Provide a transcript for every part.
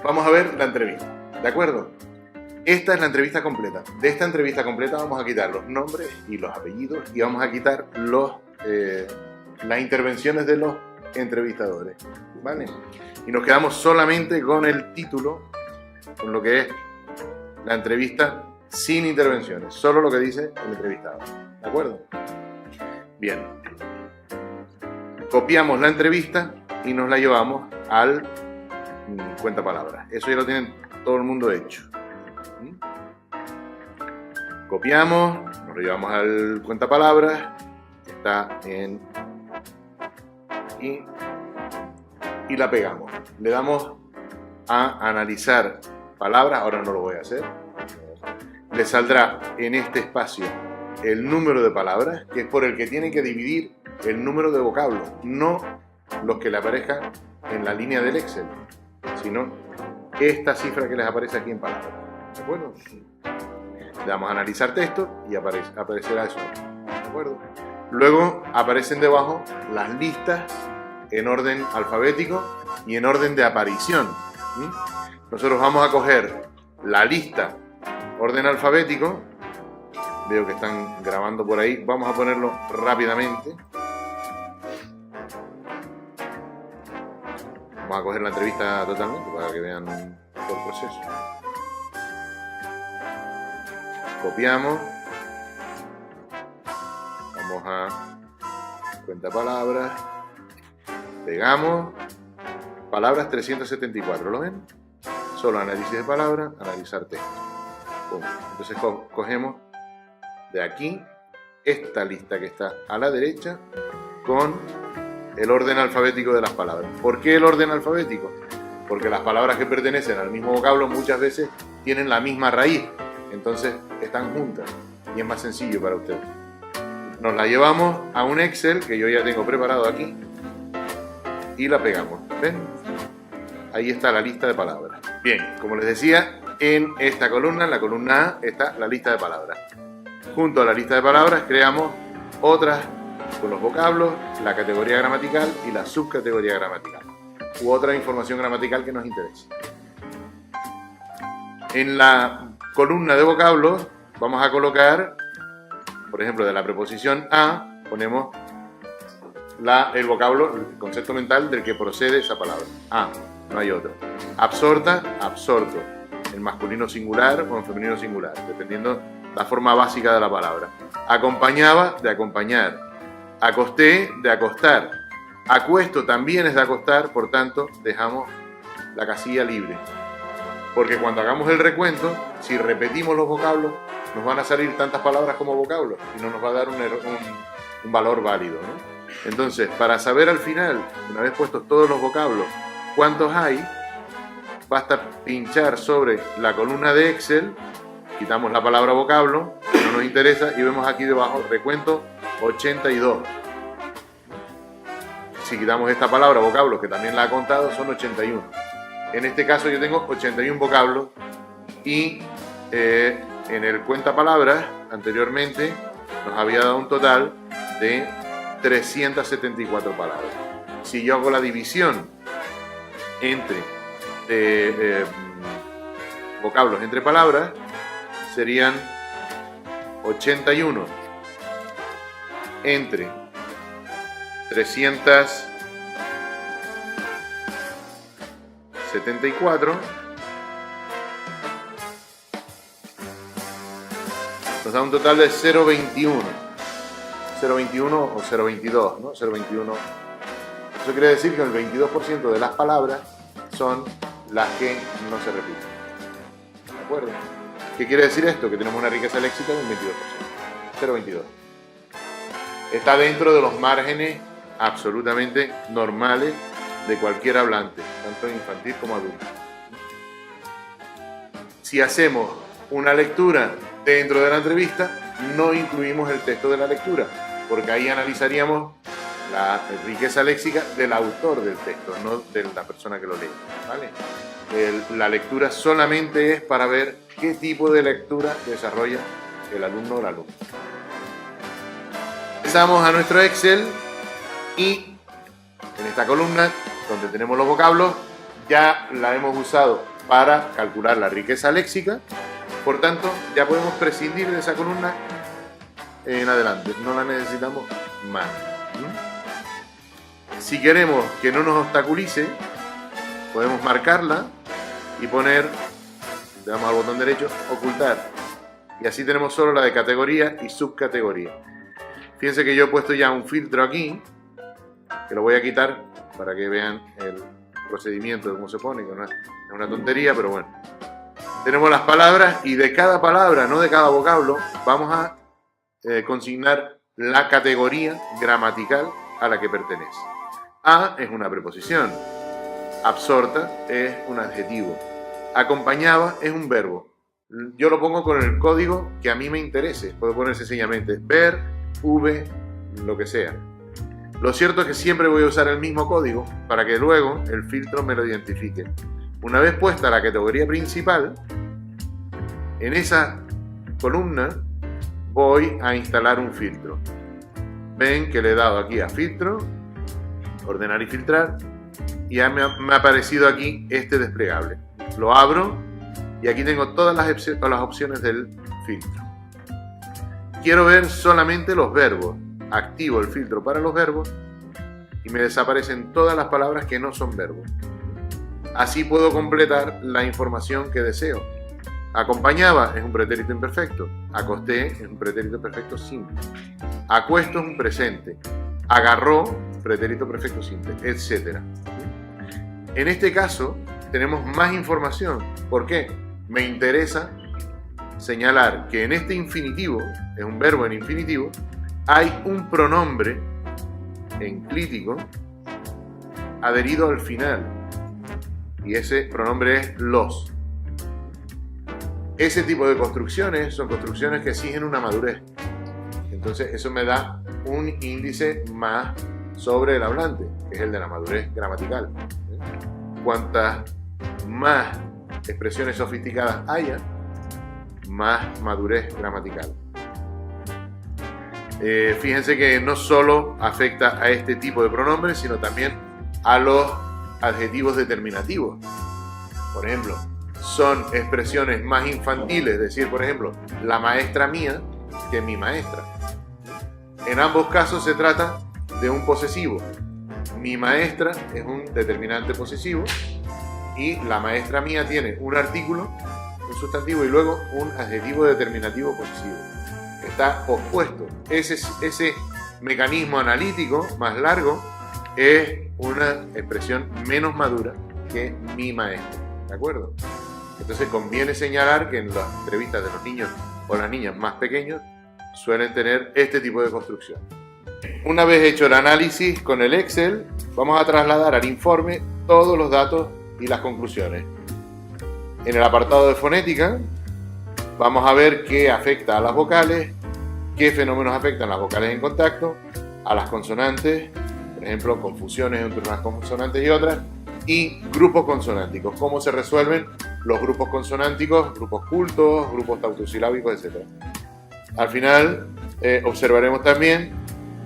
Vamos a ver la entrevista, ¿de acuerdo? Esta es la entrevista completa. De esta entrevista completa vamos a quitar los nombres y los apellidos y vamos a quitar las intervenciones de los entrevistadores, ¿vale? Y nos quedamos solamente con el título, con lo que es la entrevista sin intervenciones, solo lo que dice el entrevistado, ¿de acuerdo? Bien. Copiamos la entrevista y nos la llevamos al cuentapalabras. Eso ya lo tienen todo el mundo hecho. Copiamos, nos lo llevamos al cuentapalabras, está en aquí y la pegamos. Le damos a analizar palabras, ahora no lo voy a hacer. Le saldrá en este espacio el número de palabras, que es por el que tiene que dividir el número de vocablos, no los que le aparezcan en la línea del Excel, sino esta cifra que les aparece aquí en palabras. ¿De acuerdo? Le damos a analizar texto y aparecerá eso. ¿De acuerdo? Luego aparecen debajo las listas en orden alfabético y en orden de aparición. Nosotros vamos a coger la lista orden alfabético. Veo que están grabando por ahí. Vamos a ponerlo rápidamente. Vamos a coger la entrevista totalmente para que vean todo el proceso. Copiamos. Vamos a cuentapalabras. Pegamos. Palabras 374, ¿lo ven? Solo análisis de palabras, analizar texto. Pum. Entonces cogemos de aquí esta lista que está a la derecha con el orden alfabético de las palabras. ¿Por qué el orden alfabético? Porque las palabras que pertenecen al mismo vocablo muchas veces tienen la misma raíz, entonces están juntas y es más sencillo para ustedes. Nos la llevamos a un Excel que yo ya tengo preparado aquí y la pegamos. ¿Ven? Ahí está la lista de palabras. Bien, como les decía, en esta columna, en la columna A, está la lista de palabras. Junto a la lista de palabras creamos otras con los vocablos, la categoría gramatical y la subcategoría gramatical, u otra información gramatical que nos interese. En la columna de vocablos vamos a colocar, por ejemplo, de la preposición a, ponemos el vocablo, el concepto mental del que procede esa palabra. A, no hay otro. Absorta, absorto, en masculino singular o en femenino singular, dependiendo la forma básica de la palabra. Acompañaba, de acompañar. Acosté, de acostar. Acuesto también es de acostar, por tanto, dejamos la casilla libre. Porque cuando hagamos el recuento, si repetimos los vocablos, nos van a salir tantas palabras como vocablos y no nos va a dar un valor válido, ¿no? Entonces, para saber al final, una vez puestos todos los vocablos, cuántos hay, basta pinchar sobre la columna de Excel, quitamos la palabra vocablo, que no nos interesa, y vemos aquí debajo recuento 82. Si quitamos esta palabra vocablos, que también la ha contado, son 81. En este caso yo tengo 81 vocablos y en el cuentapalabras anteriormente nos había dado un total de 374 palabras. Si yo hago la división entre vocablos entre palabras, serían 81 entre 374 nos da un total de 0,21 o 0,22, ¿no? 0,21. Eso quiere decir que el 22% de las palabras son las que no se repiten. ¿De acuerdo? ¿Qué quiere decir esto? Que tenemos una riqueza léxica del 22%. 0,22. Está dentro de los márgenes absolutamente normales de cualquier hablante, tanto infantil como adulto. Si hacemos una lectura dentro de la entrevista, no incluimos el texto de la lectura, porque ahí analizaríamos la riqueza léxica del autor del texto, no de la persona que lo lee, ¿vale? La lectura solamente es para ver qué tipo de lectura desarrolla el alumno o la alumna. Pasamos a nuestro Excel y en esta columna donde tenemos los vocablos ya la hemos usado para calcular la riqueza léxica, por tanto ya podemos prescindir de esa columna en adelante, no la necesitamos más. Si queremos que no nos obstaculice, podemos marcarla y poner, le damos al botón derecho, ocultar, y así tenemos solo la de categoría y subcategoría. Fíjense que yo he puesto ya un filtro aquí, que lo voy a quitar para que vean el procedimiento de cómo se pone, que es una tontería, pero bueno. Tenemos las palabras y de cada palabra, no de cada vocablo, vamos a consignar la categoría gramatical a la que pertenece. A es una preposición, absorta es un adjetivo, acompañaba es un verbo. Yo lo pongo con el código que a mí me interese, puedo poner sencillamente ver, v, lo que sea. Lo cierto es que siempre voy a usar el mismo código para que luego el filtro me lo identifique. Una vez puesta la categoría principal, en esa columna voy a instalar un filtro. Ven que le he dado aquí a filtro, ordenar y filtrar, y ya me ha aparecido aquí este desplegable. Lo abro y aquí tengo todas las opciones del filtro. Quiero ver solamente los verbos. Activo el filtro para los verbos y me desaparecen todas las palabras que no son verbos. Así puedo completar la información que deseo. Acompañaba es un pretérito imperfecto. Acosté es un pretérito perfecto simple. Acuesto es un presente. Agarró, pretérito perfecto simple, etc. En este caso tenemos más información. ¿Por qué? Me interesa señalar que en este infinitivo, es un verbo en infinitivo, hay un pronombre enclítico adherido al final y ese pronombre es los. Ese tipo de construcciones son construcciones que exigen una madurez. Entonces eso me da un índice más sobre el hablante, que es el de la madurez gramatical. Cuantas más expresiones sofisticadas haya, más madurez gramatical. Fíjense que no solo afecta a este tipo de pronombres, sino también a los adjetivos determinativos. Por ejemplo, son expresiones más infantiles, decir, por ejemplo, la maestra mía que mi maestra. En ambos casos se trata de un posesivo. Mi maestra es un determinante posesivo y la maestra mía tiene un artículo, un sustantivo y luego un adjetivo determinativo posesivo. Está opuesto. Ese mecanismo analítico más largo es una expresión menos madura que mi maestro, ¿de acuerdo? Entonces conviene señalar que en las entrevistas de los niños o las niñas más pequeños suelen tener este tipo de construcción. Una vez hecho el análisis con el Excel, vamos a trasladar al informe todos los datos y las conclusiones. En el apartado de fonética vamos a ver qué afecta a las vocales, qué fenómenos afectan las vocales en contacto, a las consonantes, por ejemplo, confusiones entre unas consonantes y otras, y grupos consonánticos, cómo se resuelven los grupos consonánticos, grupos cultos, grupos tautosilábicos, etc. Al final observaremos también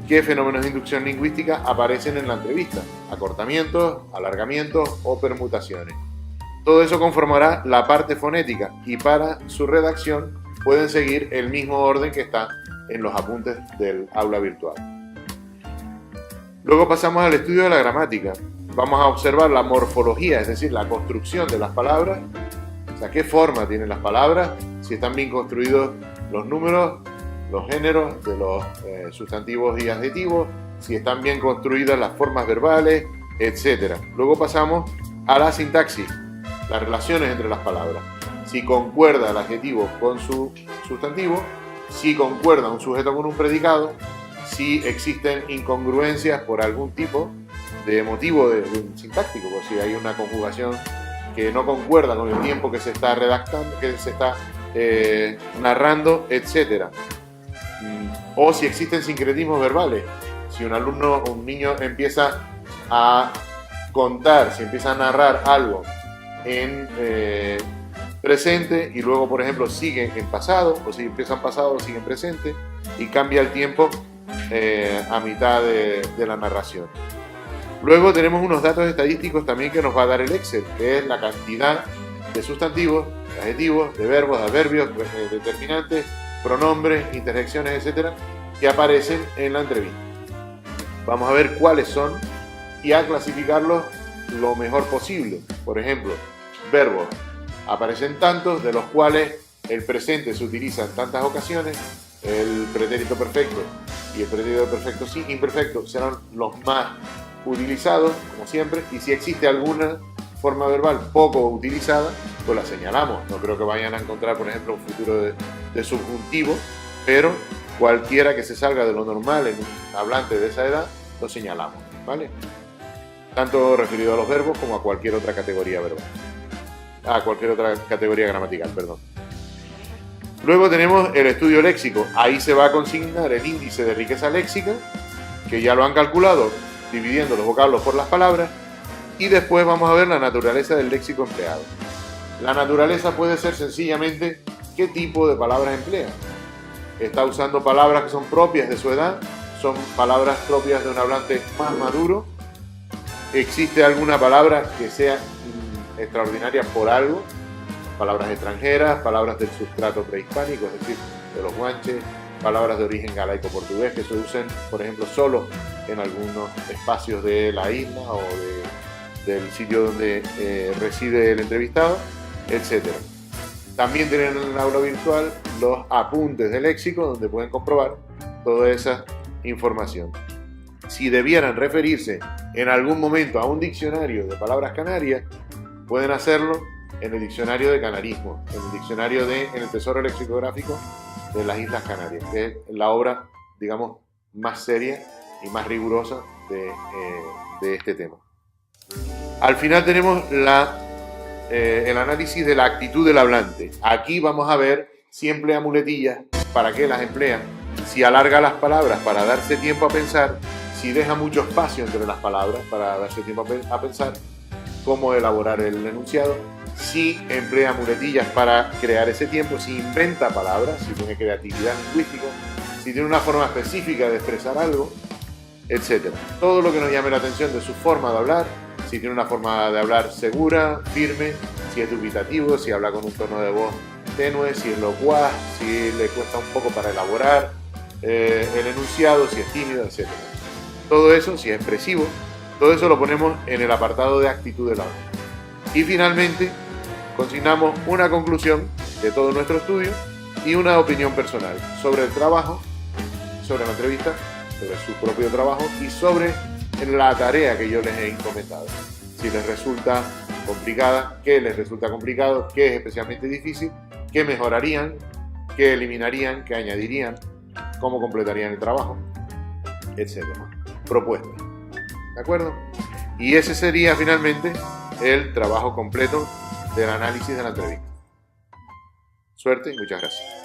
qué fenómenos de inducción lingüística aparecen en la entrevista, acortamientos, alargamientos o permutaciones. Todo eso conformará la parte fonética y para su redacción pueden seguir el mismo orden que está en los apuntes del aula virtual. Luego pasamos al estudio de la gramática. Vamos a observar la morfología, es decir, la construcción de las palabras, o sea, qué forma tienen las palabras, si están bien construidos los números, los géneros de los sustantivos y adjetivos, si están bien construidas las formas verbales, etc. Luego pasamos a la sintaxis, las relaciones entre las palabras. Si concuerda el adjetivo con su sustantivo, si concuerda un sujeto con un predicado, si existen incongruencias por algún tipo de motivo de un sintáctico, por si hay una conjugación que no concuerda con el tiempo que se está redactando, que se está narrando, etc. O si existen sincretismos verbales. Si un niño empieza a contar, si empieza a narrar algo en presente y luego, por ejemplo, sigue en pasado, o si empieza en pasado, sigue en presente y cambia el tiempo a mitad de la narración. Luego tenemos unos datos estadísticos también que nos va a dar el Excel, que es la cantidad de sustantivos, de adjetivos, de verbos, de adverbios, determinantes, pronombres, interjecciones, etcétera, que aparecen en la entrevista. Vamos a ver cuáles son y a clasificarlos lo mejor posible. Por ejemplo, verbos. Aparecen tantos, de los cuales el presente se utiliza en tantas ocasiones, el pretérito perfecto y el pretérito perfecto sí, imperfecto serán los más utilizados, como siempre, y si existe alguna forma verbal poco utilizada, pues la señalamos. No creo que vayan a encontrar, por ejemplo, un futuro de subjuntivo, pero cualquiera que se salga de lo normal en un hablante de esa edad, lo señalamos, ¿vale? Tanto referido a los verbos como a cualquier otra categoría verbal. A cualquier otra categoría gramatical, perdón. Luego tenemos el estudio léxico. Ahí se va a consignar el índice de riqueza léxica, que ya lo han calculado dividiendo los vocablos por las palabras, y después vamos a ver la naturaleza del léxico empleado. La naturaleza puede ser sencillamente qué tipo de palabras emplea. Está usando palabras que son propias de su edad, son palabras propias de un hablante más maduro. ¿Existe alguna palabra que sea extraordinaria por algo? Palabras extranjeras, palabras del sustrato prehispánico, es decir, de los guanches, palabras de origen galaico-portugués que se usen, por ejemplo, solo en algunos espacios de la isla o del sitio donde reside el entrevistado, etc. También tienen en el aula virtual los apuntes de léxico, donde pueden comprobar toda esa información. Si debieran referirse en algún momento a un diccionario de palabras canarias, pueden hacerlo en el diccionario de canarismo, en el diccionario en el Tesoro Lexicográfico de las Islas Canarias, que es la obra, digamos, más seria y más rigurosa de este tema. Al final tenemos el análisis de la actitud del hablante. Aquí vamos a ver si emplea muletillas, para qué las emplea, si alarga las palabras para darse tiempo a pensar, si deja mucho espacio entre las palabras para darse tiempo a pensar, cómo elaborar el enunciado, si emplea muletillas para crear ese tiempo, si inventa palabras, si tiene creatividad lingüística, si tiene una forma específica de expresar algo, etc. Todo lo que nos llame la atención de su forma de hablar, si tiene una forma de hablar segura, firme, si es dubitativo, si habla con un tono de voz tenue, si es locuaz, si le cuesta un poco para elaborar el enunciado, si es tímido, etc. Todo eso, si es expresivo, todo eso lo ponemos en el apartado de actitud del habla. Y finalmente, consignamos una conclusión de todo nuestro estudio y una opinión personal sobre el trabajo, sobre la entrevista, sobre su propio trabajo y sobre la tarea que yo les he encomendado. Si les resulta complicada, qué les resulta complicado, qué es especialmente difícil, qué mejorarían, qué eliminarían, qué añadirían, cómo completarían el trabajo, etc. Propuestas. ¿De acuerdo? Y ese sería finalmente el trabajo completo del análisis de la entrevista. Suerte y muchas gracias.